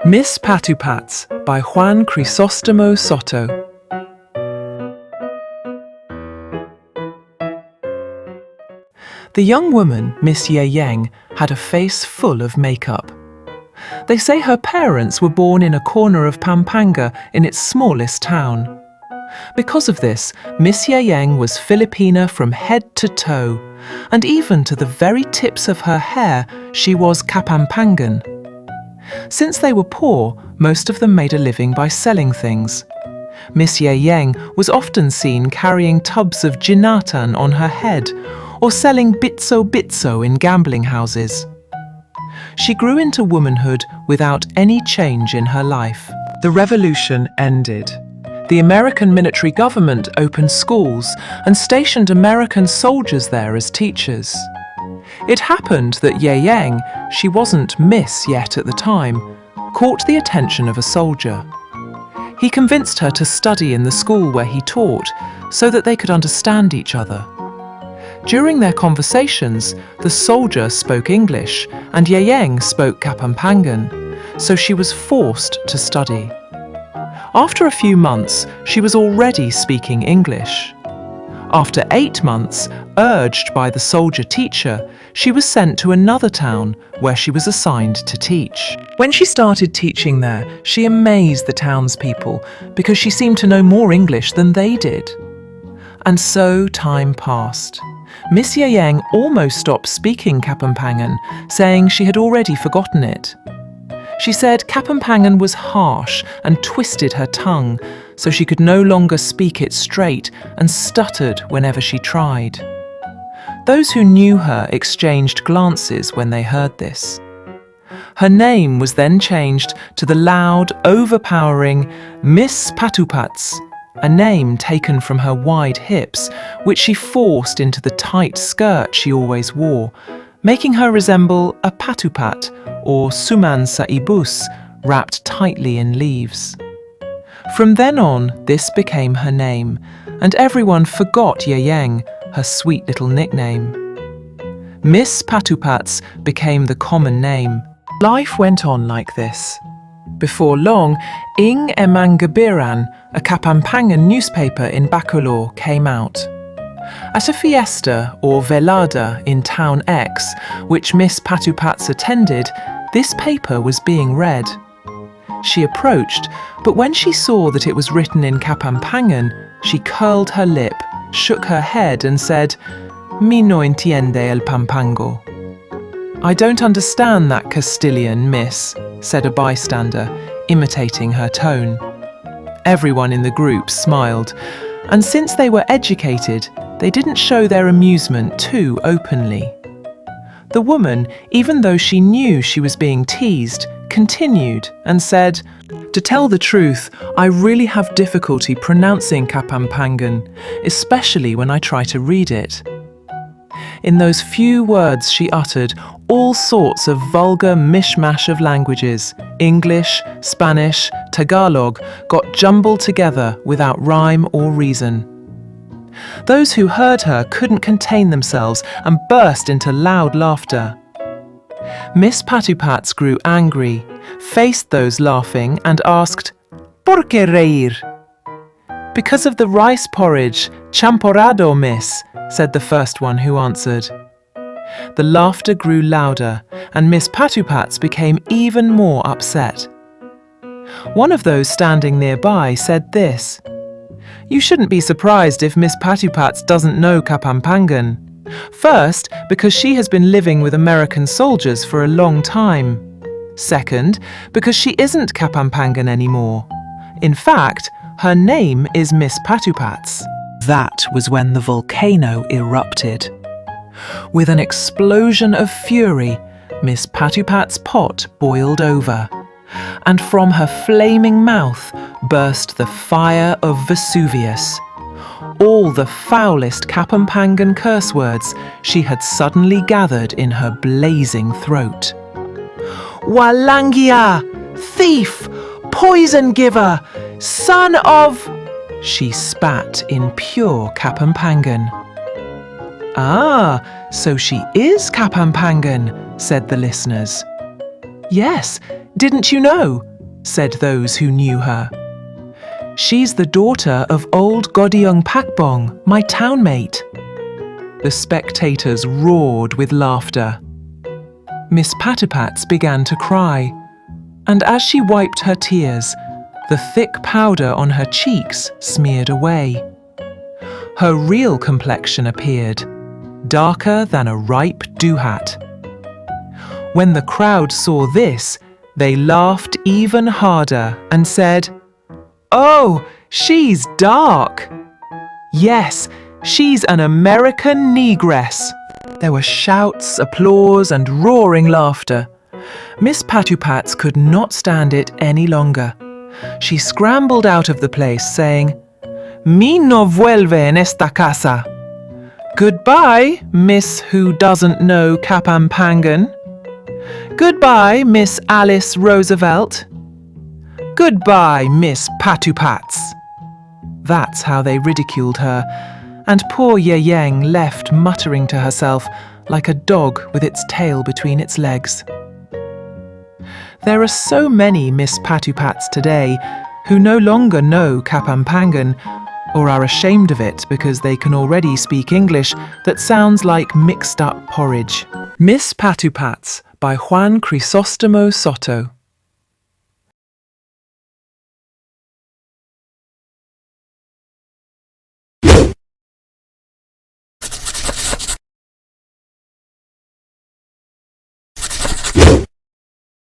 Miss Phathupats by Juan Crisostomo Soto. The young woman, Miss Yeyeng, had a face full of makeup. They say her parents were born in a corner of Pampanga in its smallest town. Because of this, Miss Yeyeng was Filipina from head to toe, and even to the very tips of her hair she was Kapampangan. Since they were poor, most of them made a living by selling things. Miss Yeyeng was often seen carrying tubs of ginatan on her head, or selling bitso in gambling houses. She grew into womanhood without any change in her life. The revolution ended. The American military government opened schools and stationed American soldiers there as teachers. It happened that Yeyeng, she wasn't Miss yet at the time, caught the attention of a soldier. He convinced her to study in the school where he taught so that they could understand each other. During their conversations, the soldier spoke English and Yeyeng spoke Kapampangan, so she was forced to study. After a few months, she was already speaking English. After 8 months, urged by the soldier teacher, she was sent to another town where she was assigned to teach. When she started teaching there, she amazed the townspeople because she seemed to know more English than they did. And so time passed. Miss Yeyeng almost stopped speaking Kapampangan, saying she had already forgotten it. She said Kapampangan was harsh and twisted her tongue, so she could no longer speak it straight and stuttered whenever she tried. Those who knew her exchanged glances when they heard this. Her name was then changed to the loud, overpowering Miss Phathupats, a name taken from her wide hips, which she forced into the tight skirt she always wore, making her resemble a patupat or suman sa ibus, wrapped tightly in leaves. From then on, this became her name, and everyone forgot Yeyeng, her sweet little nickname. Miss Phathupats became the common name. Life went on like this. Before long, Ing Emangabiran, a Kapampangan newspaper in Bacolor, came out. At a fiesta or velada in Town X, which Miss Phathupats attended, this paper was being read. She approached, but when she saw that it was written in Kapampangan, she curled her lip, shook her head and said, "Mi no entiende el Pampango." "I don't understand that Castilian, miss," said a bystander, imitating her tone. Everyone in the group smiled, and since they were educated, they didn't show their amusement too openly. The woman, even though she knew she was being teased, continued and said, "To tell the truth, I really have difficulty pronouncing Kapampangan, especially when I try to read it." In those few words she uttered, all sorts of vulgar mishmash of languages, English, Spanish, Tagalog, got jumbled together without rhyme or reason. Those who heard her couldn't contain themselves and burst into loud laughter. Miss Phathupats grew angry, faced those laughing and asked, "Por qué reír?" "Because of the rice porridge, champorado, miss," said the first one who answered. The laughter grew louder, and Miss Phathupats became even more upset. One of those standing nearby said this, "You shouldn't be surprised if Miss Phathupats doesn't know Kapampangan. First, because she has been living with American soldiers for a long time. Second, because she isn't Kapampangan anymore. In fact, her name is Miss Phathupats." That was when the volcano erupted. With an explosion of fury, Miss Phathupats' pot boiled over, and from her flaming mouth burst the fire of Vesuvius. All the foulest Kapampangan curse words she had suddenly gathered in her blazing throat. "Walangia! Thief! Poison giver! Son of—" she spat in pure Kapampangan. "Ah, so she is Kapampangan," said the listeners. "Yes, didn't you know?" said those who knew her. "She's the daughter of old Yeyeng Pakbong, my townmate." The spectators roared with laughter. Miss Phathupats began to cry, and as she wiped her tears, the thick powder on her cheeks smeared away. Her real complexion appeared, darker than a ripe dewhat. When the crowd saw this, they laughed even harder and said, "Oh, she's dark. Yes, she's an American negress." There were shouts, applause, and roaring laughter. Miss Phathupats could not stand it any longer. She scrambled out of the place, saying, "Mi no vuelve en esta casa." "Goodbye, Miss Who Doesn't Know Kapampangan." "Goodbye, Miss Alice Roosevelt." "Goodbye, Miss Phathupats." That's how they ridiculed her, and poor Yeyeng left muttering to herself like a dog with its tail between its legs. There are so many Miss Phathupats today who no longer know Kapampangan or are ashamed of it because they can already speak English that sounds like mixed-up porridge. Miss Phathupats by Juan Crisostomo Soto.